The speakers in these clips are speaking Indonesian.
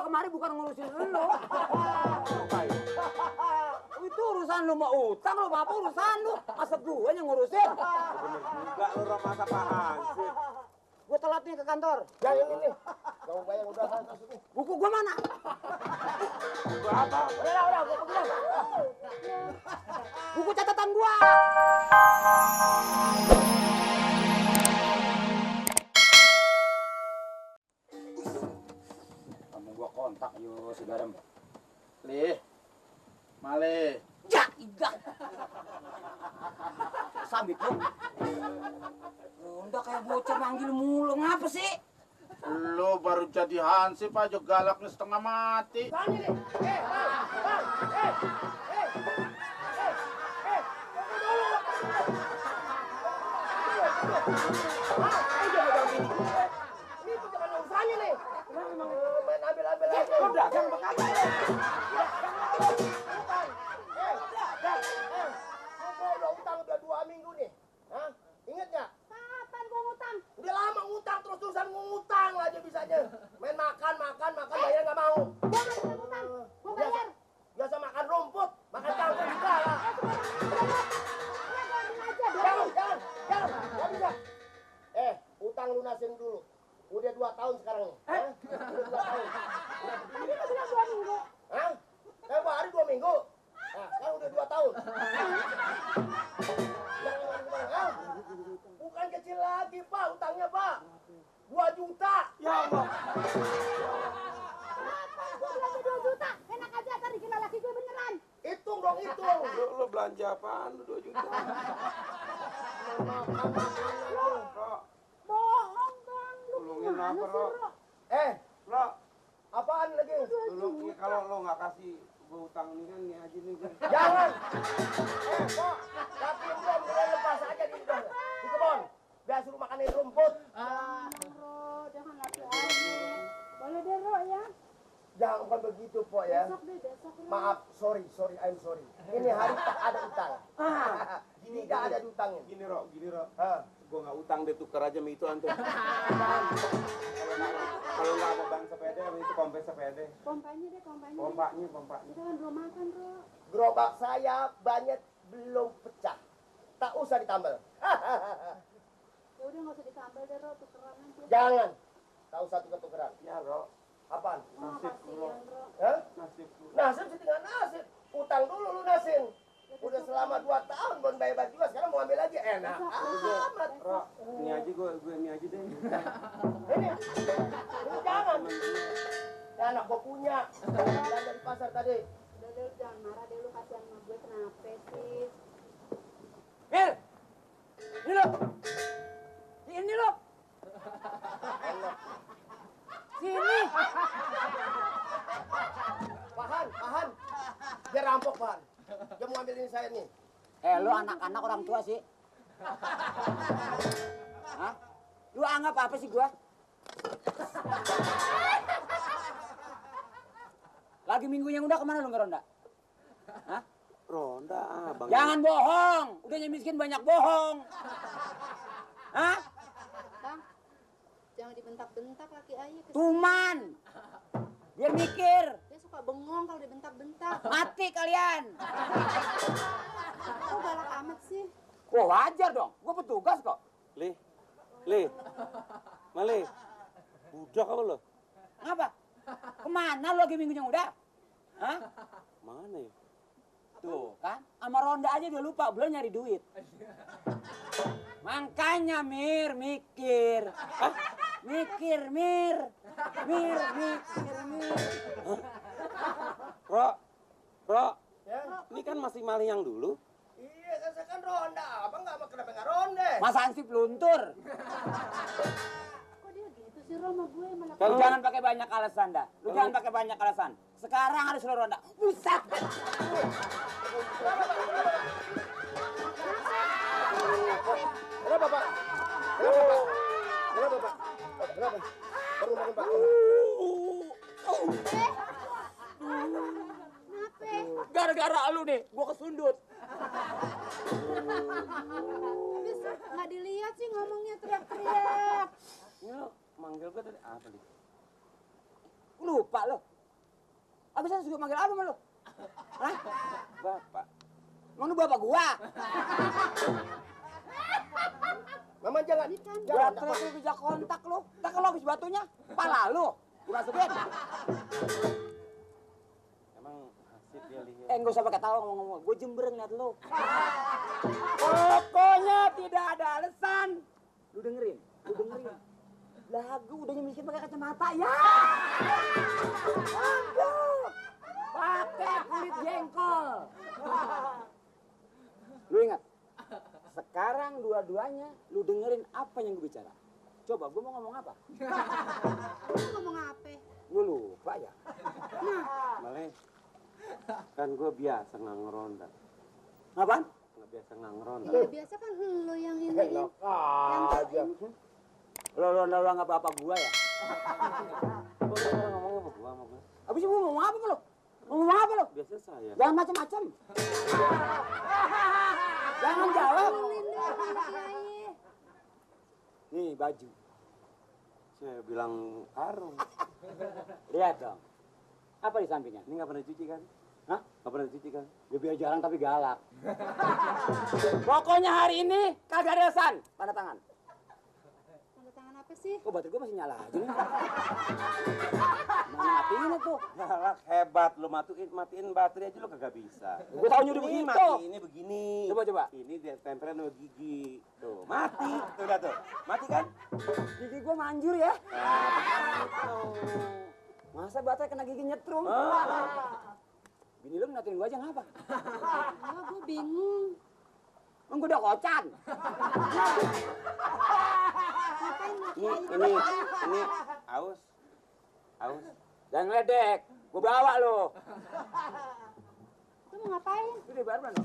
kemari bukan ngurusin lu. Itu urusan lu mau utang, lu apa urusan lu? Masa gue yang ngurusin? Bener juga lu Rom, masa Pak Hansip. Gue telat nih ke kantor. Ya ini nih. Kamu bayang udah kasus nih. Buku gue mana? Buku apa? Udah, gue pegang. Buku catatan gua. Kamu gua kontak yuk si Garam. Lih, Male. Ya, idah. Sambit lu. Udah kayak bocah manggil mulu, ngapa sih? Lu baru jadi Hansip aja galaknya setengah mati. Tanya nih. Ini bukan urusannya nih. Main ambil aja. Kau dagang apa kagak? Gua udah utang udah 2 minggu nih. Hah? Ingat nggak? Kapan gua ngutang? Udah lama ngutang terus-terusan ngutang aja bisanya. Main makan, bayar nggak mau. Gua nggak bisa ngutang. Gua bayar. Biasa makan rumput, makan kangkung segala. Jangan, nggak bisa. Utang lunasin dulu. Udah 2 tahun sekarang nih. Udah 2 tahun. Tadi lu bilang 2 minggu. Hah? Kayak hari 2 minggu. Nah, sekarang udah 2 tahun. Hah? Bukan kecil lagi, Pak, utangnya, Pak. 2 juta. Ya Allah. Kenapa gua belanja 2 juta? Enak aja ntar dikira laki gue beneran. Hitung dong, hitung. Lu belanja apaan lu 2 juta? Ro, Bohong bang. Lu tolongin gimana apa, sih, Ro? Bro? Ro, Apaan lagi? lu kalau lu nggak kasih gua utang ini kan nih aja nih gua. Jangan. Kok kaki belum boleh lepas aja di kebun. Biar suruh makanin rumput. Bro, jangan laki-laki. Boleh deh, Ro, ya. Jangan bukan begitu, Po ya. Besok deh, besok. Ro. Maaf, sorry, I'm sorry. Ini hari tak ada utang. Gini gak ada utangnya. Gini Ro. Hah? Gua nggak utang deh, tuker aja sama itu antum. Kalau nggak mau ban sepeda, itu kompres sepeda. Pompanya deh, pompanya. Pompanya. Kita kan belum makan, Ro. Gerobak saya banyak belum pecah. Tak usah ditambal. Ya udah nggak usah ditambal deh, Ro. Tukeran aja. Jangan. Tak usah tuker-tukeran. Ya Ro, Apaan? Oh, kasihan, Ro. Hah? nasib lu. Nasib sih tinggal nasib. Utang dulu lunasin. Udah selama 2 tahun belum bayar juga, sekarang mau ambil lagi. Enak amat. Ro, ini aja gue ini aja deh. Ini jangan. Ya anak gua punya. Belanja dari pasar tadi. Udah deh, lu jangan marah deh, lu kasihan sama gue. Kenapa sih? Hil! Ini lo. Sini. Pahan. Biar rampok, Pahan. Dia mau ambil ini saya nih. Lu anak-anak orang tua sih. Hah? Lu anggap apa sih gua? Lagi minggu yang udah kemana lu ngeronda? Hah? Ronda abang. Jangan bohong. Udahnya miskin banyak bohong. Hah? Bang, jangan dibentak-bentak laki ayah. Tuman. Biar mikir. Dia suka bengong kalau dibentak-bentak. Mati kalian. Kok galak amat sih? Wah wajar dong. Gua petugas kok. Lih. Male. Budak apa lo? Ngapa? Kemana lu lagi minggu yang udah? Hah? Mana ya? Tuh kan, sama ronda aja udah lupa, belum nyari duit. Makanya mikir. Hah? Mikir. Ro, Ya. ini kan masih Mali yang dulu. Iya, kan saya kan ronda. Abang kenapa nggak ronda? Mas Hansip luntur. Kok dia gitu sih, Ro, sama gue malah. Lu jangan pakai banyak alasan dah. Lu jangan pakai banyak alasan. Sekarang harus lu ronda. Buset. Kenapa, Pak? Kenapa? Bangun, Pak. Kenapa? Gara-gara lu nih, gua kesundut. Habis nggak dilihat sih ngomongnya teriak-teriak. Ini lo manggil gue tadi apa nih? Lupa lo. Abis saya suka manggil apa sama lu? Hah? Bapak. Emang lu bapak gua? Mama jangan. Gua terus lu bisa kontak lu. Tak kalau habis batunya, pala lu. Gua masukin. Emang Hansip dia lihat. Enggak usah pakai tahu ngomong-ngomong. Gua jembreng liat lu. Pokoknya tidak ada alasan. Lu dengerin. Lagu udah miskin pakai kacamata ya. Aduh. Pakai kulit jengkol. Lu ingat? Sekarang dua-duanya lu dengerin apa yang gue bicara. Coba gue mau ngomong apa? Lu ngomong apa? Gue lupa ya. Maleh, kan gue biasa nggak ngeronda. Apaan? Nggak biasa nggak ngeronda. Iya biasa kan lu yang ini. Enak aja. Lo nggak apa-apa gua ya? Kok lu ngomong sama gue sama gue? Abis itu mau ngomong apa lo? Mau ngomong apa lo? Biasa saya. Jangan macam-macam. Jangan jawab. Nih baju. Saya bilang karung. Lihat dong. Apa di sampingnya? Ini nggak pernah dicuci kan? Hah? Nggak pernah dicuci kan? Dia biar jarang tapi galak. Pokoknya hari ini kagak ada alasan. Tanda tangan. Tanda tangan apa sih? Kok baterai gua masih nyala aja nih? Mana matiin tuh? Galak hebat, lu matiin baterai aja lu kagak bisa. Gua taunya udah Ini begitu. mati, ini begini. Coba. Ini dia tempelin sama gigi. Tuh, mati. Tuh, lihat tuh. Mati kan? Gigi gua manjur ya. Tuh. Masa baterai kena gigi nyetrum? Bini lu ngeliatin gua aja ngapa? Ya gue bingung. Emang gua udah kocan. Ini aus. Jangan ngeledek. Gua bawa lo. Lu mau ngapain? Itu dia bayar mana?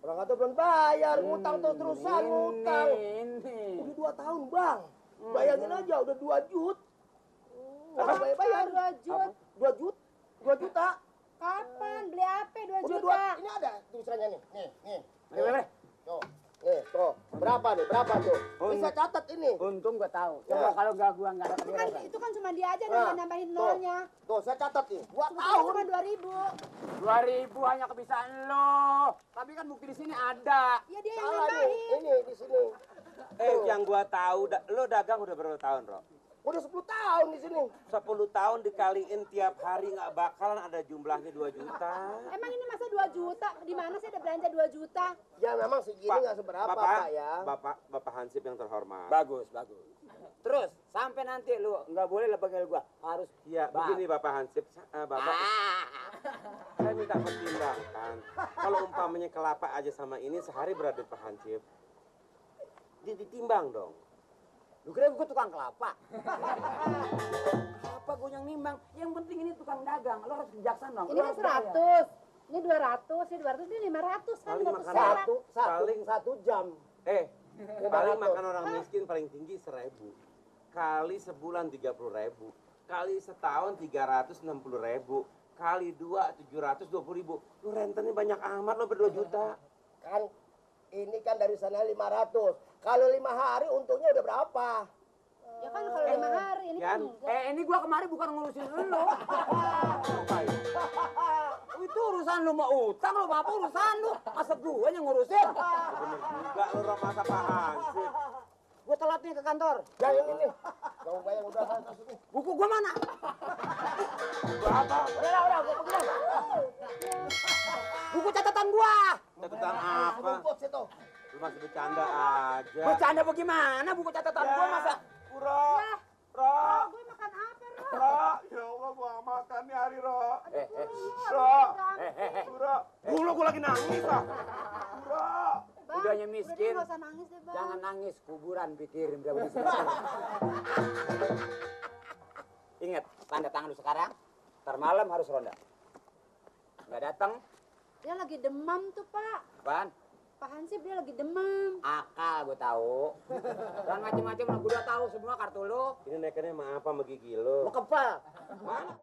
Orang kata belum bayar, utang tuh terusan utang. Ini. Udah 2 tahun bang, bayangin aja udah 2 juta. Apa bayar? 2 juta. 2 juta. Kapan? Beli apa 2 Udah juta? 2, ini ada tulisannya nih. Nih. Mana? Tuh. Tuh. Berapa tuh? Bisa catat ini. Untung gua tahu. Coba kalau gua nggak ada Itu kan, kebenaran. itu kan cuma dia aja Nah, yang nambahin nolnya. Tuh, saya catat nih. 2 Cuma tahun. 2.000. 2.000 hanya kebiasaan lo. Tapi kan bukti di sini ada. Ya dia yang Salah nih. nambahin. Ini di sini. Yang gua tahu, lo dagang udah berapa tahun, Ro? Udah 10 tahun di sini. 10 tahun dikaliin tiap hari nggak bakalan ada jumlahnya 2 juta. Emang ini masa 2 juta? Di mana sih ada belanja 2 juta? Ya memang segini nggak seberapa Pak ya. Bapak Hansip yang terhormat. Bagus. Terus sampai nanti lu nggak boleh panggil gua. Harus Iya, begini Bapak Hansip, Bapak. Saya minta pertimbangkan. Kalau umpamanya kelapa aja sama ini sehari berapa Pak Hansip? Ditimbang dong. Lu kira gua tukang kelapa? Kelapa gua yang nimbang. Yang penting ini tukang dagang. Lu harus bijaksana dong. Ini kan 100. Ini 200, ini 200, ini 500 kan. Paling 100 makan perak. Satu jam. Paling makan orang miskin paling tinggi 1.000. Kali sebulan 30.000. Kali setahun 360.000. Kali 2 720.000. Lu rentennya banyak amat lo ber2 juta. Kan ini kan dari sana 500. Kalau 5 hari untungnya udah berapa? Ya kan kalau 5 hari ini kan Yan. enggak. Ini gua kemarin bukan ngurusin lu. Itu urusan lu mau utang lu apa urusan lu? Masa gua yang ngurusin? Bener juga lu Ro, masa Pak Hansip. Gua telat nih ke kantor. Yang ini. Kamu bayang udah sana sini. Buku gua mana? Berapa? Udah, gua pergi. Buku catatan gua. Catatan apa? Rumput situ. Lu masih bercanda aja. Bercanda bagaimana buku catatan gua masa? Ro. Gue makan apa, Ro? Ya Allah, gua nggak makan nih hari, Ro. Ro. Ro, gua lagi nangis, ah. Ro. Bang, Udahnya miskin. Udah, gak usah nangis deh, Bang. Jangan nangis, kuburan pikirin berapa di sini. Ingat, tanda tangan lu sekarang. Ntar malam harus ronda. Nggak datang, Dia lagi demam tuh, Pak. apaan? Pak Hansip dia lagi demam. Akal gue tahu. Dan macam-macam gue udah tahu semua kartu lu. Ini naikannya sama apa sama gigi lo? Lu kepal. Mana?